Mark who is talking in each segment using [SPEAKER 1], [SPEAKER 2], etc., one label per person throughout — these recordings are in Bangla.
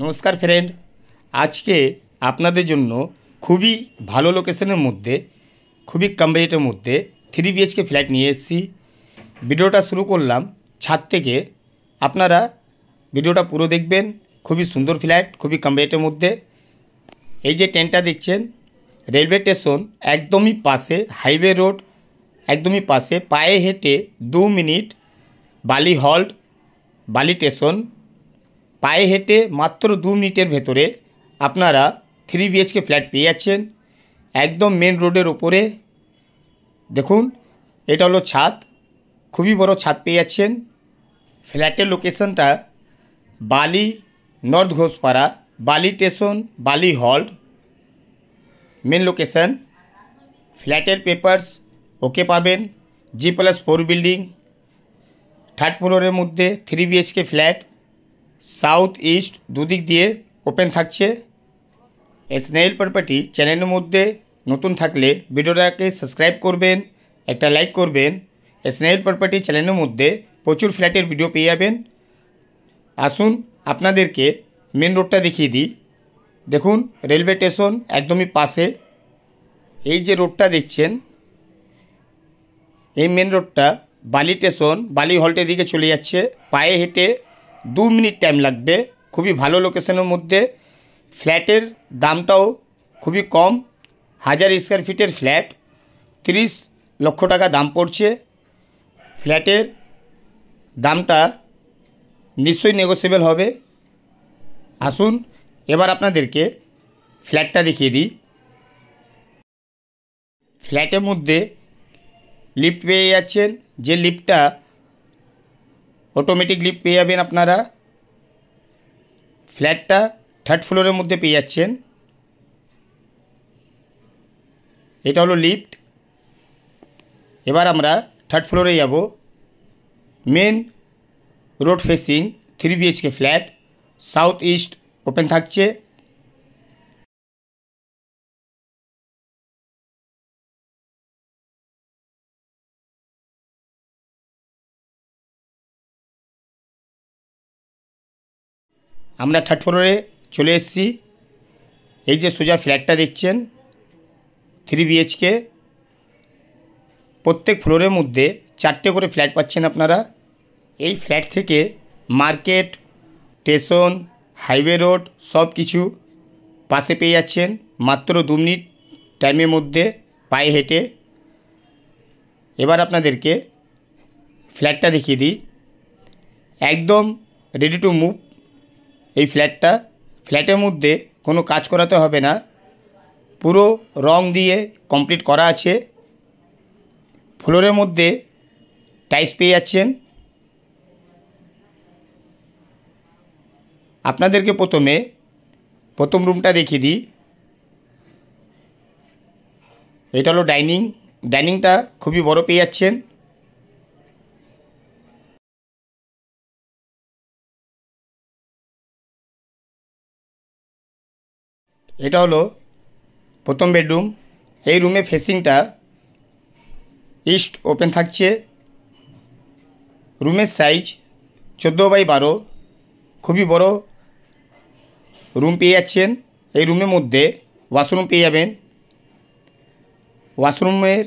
[SPEAKER 1] नमस्कार फ्रेंड, आज के आपनादेर जन्य खूबी भालो लोकेशनेर मध्य खूबी कम बाजेटेर मध्य 3 BHK फ्लैट निये एसेछि। भिडियोटा शुरू करलाम छाद थेके। आपनारा भिडियोटा पुरो देखबेन। खूबी सुंदर फ्लैट, खूबी कम बाजेटेर मध्य। এই যে ট্রেনটা দেখছেন, রেলওয়ে স্টেশন একদমই পাশে, হাইওয়ে রোড একদমই পাশে, পায়ে হেঁটে 2 মিনিট বালি হল্ট, বালি স্টেশন। পায়ে হেঁটে মাত্র 2 মিনিটের ভেতরে আপনারা 3 BHK ফ্ল্যাট পেয়ে যাচ্ছেন একদম মেন রোডের উপরে। দেখুন, এটা হলো ছাদ, খুবই বড় ছাদ পেয়ে যাচ্ছেন। ফ্ল্যাটের লোকেশনটা বালি নর্থ ঘোষপাড়া, বালি স্টেশন, বালি হল্ট মেন লোকেশন। ফ্ল্যাটের পেপারস ওকে পাবেন। G+4 বিল্ডিং, 3rd ফ্লোরের মধ্যে 3 BHK ফ্ল্যাট। সাউথ ইস্ট দুদিক দিয়ে ওপেন থাকছে। স্নেইল প্রপার্টি চ্যানেলের মধ্যে নতুন থাকলে ভিডিওটাকে সাবস্ক্রাইব করবেন, একটা লাইক করবেন। স্নেইল প্রপার্টি চ্যানেলের মধ্যে প্রচুর ফ্ল্যাটের ভিডিও পেয়ে যাবেন। আসুন আপনাদেরকে মেন রোডটা দেখিয়ে দিই। দেখুন, রেলওয়ে স্টেশন একদমই পাশে। এই যে রোডটা দেখছেন, এই মেন রোডটা বালি স্টেশন, বালি হল্টের দিকে চলে যাচ্ছে। পায়ে হেঁটে 2 মিনিট টাইম লাগবে। খুবই ভালো লোকেশনের মধ্যে। ফ্ল্যাটের দামটাও খুবই কম। 1000 স্কোয়ার ফিটের ফ্ল্যাট, 30 লক্ষ টাকা দাম পড়ছে। ফ্ল্যাটের দামটা নিশ্চয়ই নেগোসিয়েবল হবে। আসুন এবার আপনাদেরকে ফ্ল্যাটটা দেখিয়ে দিই। ফ্ল্যাটের মধ্যে লিফট পেয়ে যাচ্ছেন, যে লিফটটা অটোমেটিক লিফট পেয়ে যাবেন আপনারা। ফ্ল্যাটটা 3rd ফ্লোরের মধ্যে পেয়ে যাচ্ছেন। এটা হলো লিফট। এবার আমরা 3rd ফ্লোরে যাব। Main road facing 3 BHK flat, south east open থাকছে। আমরা 3rd ফ্লোরে চলে এসেছি। এই যে সোজা ফ্ল্যাটটা দেখছেন 3 BHK। প্রত্যেক ফ্লোরের মধ্যে 4টে করে ফ্ল্যাট পাচ্ছেন আপনারা। এই ফ্ল্যাট থেকে মার্কেট, স্টেশন, হাইওয়ে রোড সব কিছু পাশে পেয়ে যাচ্ছেন মাত্র 2 মিনিট টাইমের মধ্যে পায়ে হেঁটে। এবার আপনাদেরকে ফ্ল্যাটটা দেখিয়ে দিই। একদম রেডি টু মুভ এই ফ্ল্যাটটা। ফ্ল্যাটের মধ্যে কোনো কাজ করাতে হবে না, পুরো রং দিয়ে কমপ্লিট করা আছে। ফ্লোরের মধ্যে টাইলস পেয়ে যাচ্ছেন। আপনাদেরকে প্রথম রুমটা দেখিয়ে দিই। এটা হলো ডাইনিং। ডাইনিংটা খুবই বড় পেয়ে যাচ্ছেন। এটা হলো প্রথম বেডরুম। এই রুমে ফেসিংটা ইস্ট ওপেন থাকছে। রুমের সাইজ 14x12, খুবই বড় রুম পেয়ে যাচ্ছেন। এই রুমের মধ্যে ওয়াশরুম পেয়ে যাবেন। ওয়াশরুমের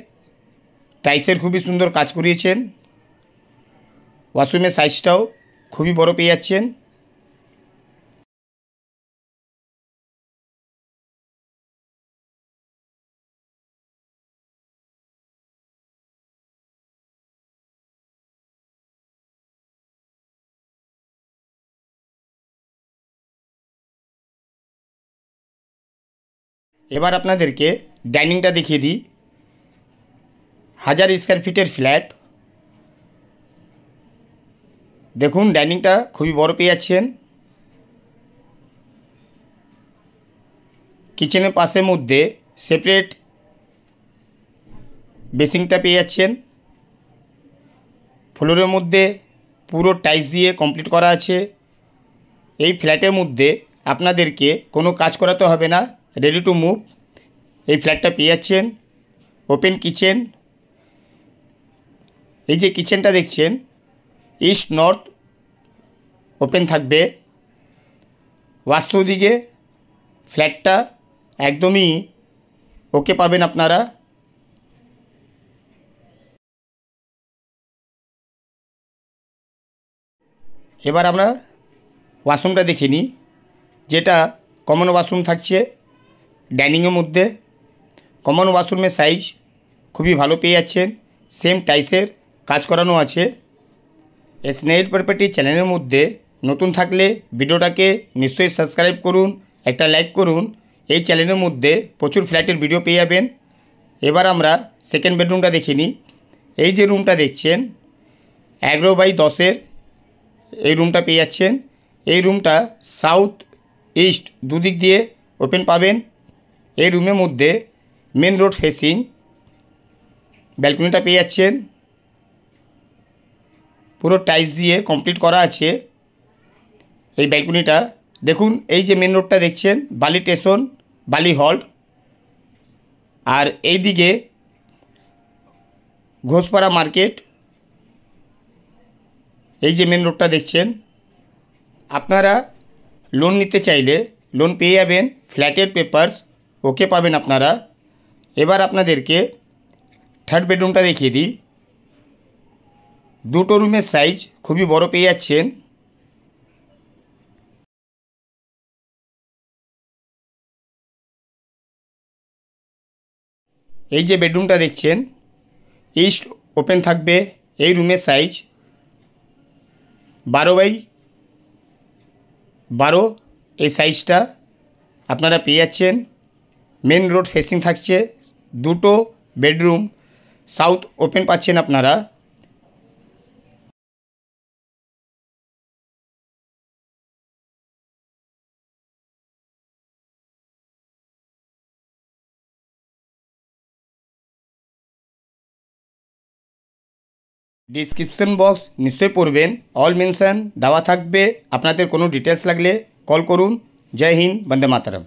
[SPEAKER 1] টাইলসের খুবই সুন্দর কাজ করিয়েছেন। ওয়াশরুমের সাইজটাও খুবই বড় পেয়ে যাচ্ছেন। এবার আপনাদেরকে ডাইনিংটা দেখিয়ে দিই। 1000 স্কোয়ার ফিটের ফ্ল্যাট। দেখুন, ডাইনিংটা খুবই বড় পেয়ে যাচ্ছেন। কিচেনের পাশের মধ্যে সেপারেট বেসিংটা পেয়ে যাচ্ছেন। ফ্লোরের মধ্যে পুরো টাইলস দিয়ে কমপ্লিট করা আছে। এই ফ্ল্যাটের মধ্যে আপনাদেরকে কোনো কাজ করাতে হবে না, রেডি টু মুভ এই ফ্ল্যাটটা পেয়ে যাচ্ছেন। Open kitchen. এই যে কিচেনটা দেখছেন ইস্ট নর্থ ওপেন থাকবে। বাস্তু দিকে ফ্ল্যাটটা একদমই ওকে পাবেন আপনারা। এবার আমরা ওয়াশরুমটা দেখে নিই, যেটা কমন ওয়াশরুম থাকছে ডাইনিংয়ের মধ্যে। কমন ওয়াশরুমের সাইজ খুবই ভালো পেয়ে যাচ্ছেন, সেম টাইসের কাজ করানো আছে। স্নেইল প্রপার্টি চ্যানেলের মধ্যে নতুন থাকলে ভিডিওটাকে নিশ্চয়ই সাবস্ক্রাইব করুন, একটা লাইক করুন। এই চ্যানেলের মধ্যে প্রচুর ফ্ল্যাটের ভিডিও পেয়ে যাবেন। এবার আমরা সেকেন্ড বেডরুমটা দেখে নিই। এই যে রুমটা দেখছেন 11x10 এই রুমটা পেয়ে যাচ্ছেন। এই রুমটা সাউথ ইস্ট দুদিক দিয়ে ওপেন পাবেন। এই রুমের মধ্যে মেন রোড ফেসিং ব্যালকনিটা পেয়ে যাচ্ছেন, পুরো টাইলস দিয়ে কমপ্লিট করা আছে এই ব্যালকনিটা। দেখুন এই যে মেন রোডটা দেখছেন বালি স্টেশন, বালি হল্ট, আর এই দিকে ঘোষপাড়া মার্কেট। এই যে মেন রোডটা দেখছেন। আপনারা লোন নিতে চাইলে লোন পেয়ে যাবেন, ফ্ল্যাটের পেপারস ওকে পাবেন আপনারা। এবার আপনাদেরকে থার্ড বেডরুমটা দেখিয়ে দিই। দুটো রুমের সাইজ খুবই বড় পেয়ে যাচ্ছেন। এই যে বেডরুমটা দেখছেন ইস্ট ওপেন থাকবে। এই রুমের সাইজ 12x12 এই সাইজটা আপনারা পেয়ে যাচ্ছেন। মেন রোড ফেসিং থাকছে, দুটো বেডরুম সাউথ ওপেন পাচ্ছেন আপনারা। ডিসক্রিপশন বক্স নিশ্চয়ই পড়বেন, অল মেনশন দেওয়া থাকবে। আপনাদের কোনো ডিটেলস লাগলে কল করুন। জয় হিন্দ, বন্দে মাতরম।